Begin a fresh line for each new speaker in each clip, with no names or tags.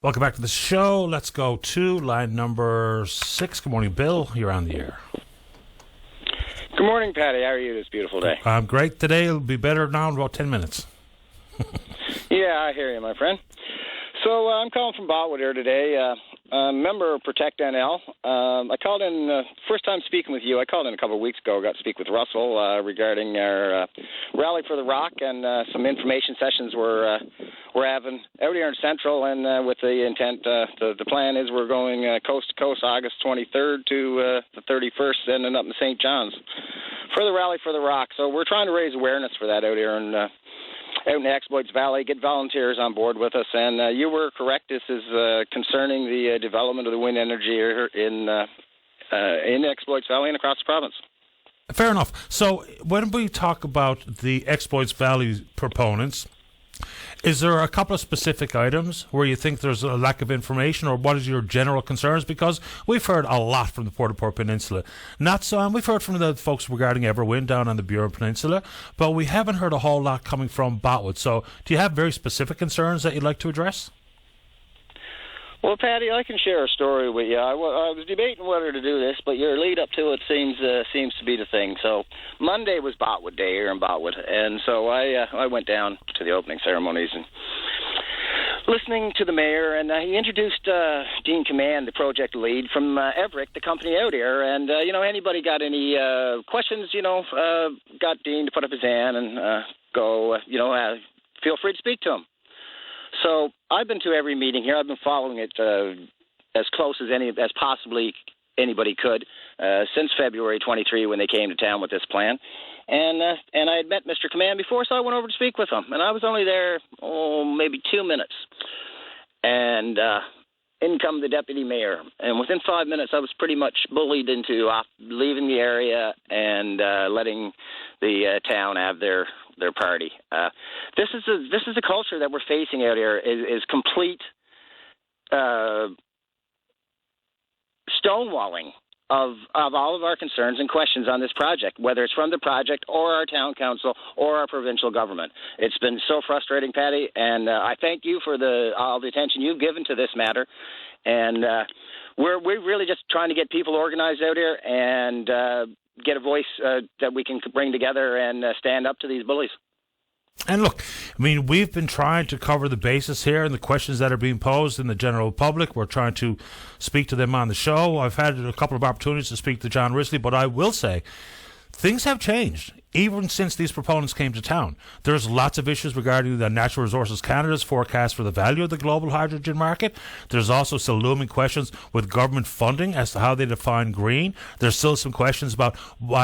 Welcome back to the show. Let's go to line number 6. Good morning, Bill. You're on the air.
Good morning, Patty. How are you this beautiful day?
I'm great today. It'll be better now in about 10 minutes.
Yeah, I hear you, my friend. So I'm calling from Botwood here today. Member of Protect NL. I called in, first time speaking with you. I called in a couple of weeks ago. Got to speak with Russell regarding our Rally for the Rock and some information sessions we're having out here in Central, and with the intent, the plan is we're going coast to coast August 23rd to the 31st, ending up in St. John's for the Rally for the Rock. So we're trying to raise awareness for that out here out in the Exploits Valley, get volunteers on board with us. And you were correct. This is concerning the development of the wind energy here in the Exploits Valley and across the province.
Fair enough. So when we talk about the Exploits Valley proponents, is there a couple of specific items where you think there's a lack of information, or what is your general concerns? Because we've heard a lot from the Port-au-Port Peninsula. Not so, and we've heard from the folks regarding Everwind down on the Burin Peninsula, but we haven't heard a whole lot coming from Botwood. So do you have very specific concerns that you'd like to address?
Well, Patty, I can share a story with you. I was debating whether to do this, but your lead up to it seems to be the thing. So Monday was Botwood Day here in Botwood, and so I went down to the opening ceremonies and listening to the mayor, and he introduced Dean Command, the project lead from Everick, the company out here. And anybody got any questions? Got Dean to put up his hand and go. Feel free to speak to him. So I've been to every meeting here. I've been following it as close as possibly anybody could since February 23 when they came to town with this plan. And I had met Mr. Command before, so I went over to speak with him. And I was only there, maybe 2 minutes. And in come the deputy mayor. And within 5 minutes, I was pretty much bullied into leaving the area and letting the town have their party. This is the culture that we're facing out here is complete stonewalling of all of our concerns and questions on this project, whether it's from the project or our town council or our provincial government. It's been so frustrating, Patty, and I thank you for all the attention you've given to this matter. And we're really just trying to get people organized out here and get a voice that we can bring together and stand up to these bullies.
And look, I mean, we've been trying to cover the basis here and the questions that are being posed in the general public. We're trying to speak to them on the show. I've had a couple of opportunities to speak to John Risley, but I will say things have changed. Even since these proponents came to town, there's lots of issues regarding the Natural Resources Canada's forecast for the value of the global hydrogen market. There's also still looming questions with government funding as to how they define green. There's still some questions about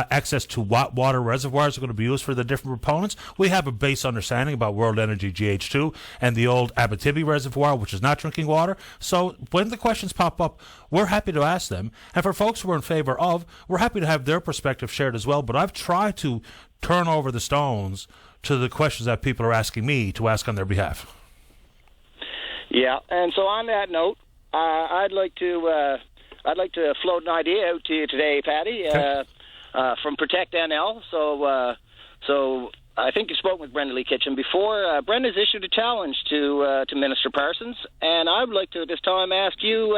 access to what water reservoirs are going to be used for the different proponents. We have a base understanding about World Energy GH2 and the old Abitibi Reservoir, which is not drinking water. So when the questions pop up, we're happy to ask them. And for folks who are in favor of, we're happy to have their perspective shared as well. But I've tried to turn over the stones to the questions that people are asking me to ask on their behalf.
Yeah, and so on that note, I'd like to float an idea out to you today, Patty,
okay.
From Protect NL. So I think you spoke with Brenda Lee Kitchen before. Brenda's issued a challenge to Minister Parsons, and I would like to at this time ask you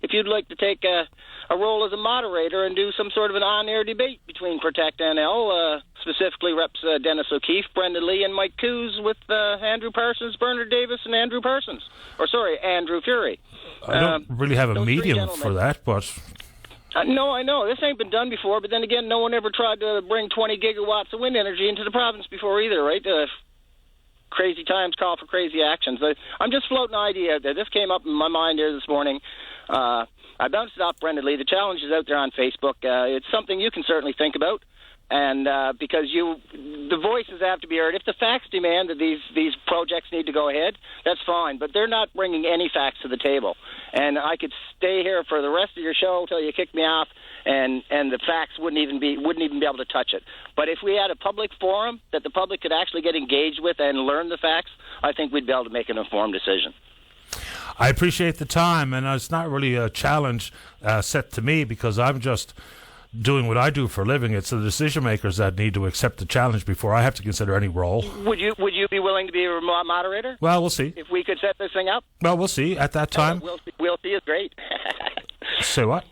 if you'd like to take a role as a moderator and do some sort of an on-air debate between Protect NL, specifically Reps Dennis O'Keefe, Brenda Lee, and Mike Coos with Andrew Parsons, Bernard Davis, and Andrew Fury.
I don't really have a medium for that, but...
No, I know. This ain't been done before, but then again, no one ever tried to bring 20 gigawatts of wind energy into the province before either, right? Crazy times call for crazy actions. I'm just floating an idea out there. This came up in my mind here this morning. I bounced it off Brenda Lee. The challenge is out there on Facebook. It's something you can certainly think about. And because the voices have to be heard. If the facts demand that these projects need to go ahead, that's fine. But they're not bringing any facts to the table. And I could stay here for the rest of your show till you kick me off, and the facts wouldn't even be able to touch it. But if we had a public forum that the public could actually get engaged with and learn the facts, I think we'd be able to make an informed decision.
I appreciate the time, and it's not really a challenge set to me because I'm just doing what I do for a living. It's the decision makers that need to accept the challenge before I have to consider any role.
Would you be willing to be a moderator?
Well, we'll see.
If we could set this thing up?
Well, we'll see at that time.
We'll see is great.
Say what?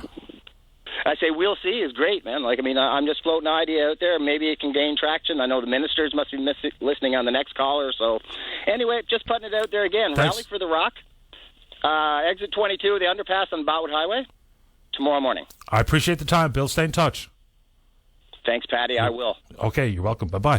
I say we'll see is great, man. Like, I mean, I'm just floating an idea out there. Maybe it can gain traction. I know the ministers must be listening on the next caller. So, anyway, just putting it out there again.
Thanks.
Rally for the Rock. Exit 22, the underpass on Botwood Highway, tomorrow morning.
I appreciate the time, Bill. Stay in touch.
Thanks, Patty. I will.
Okay, you're welcome. Bye-bye.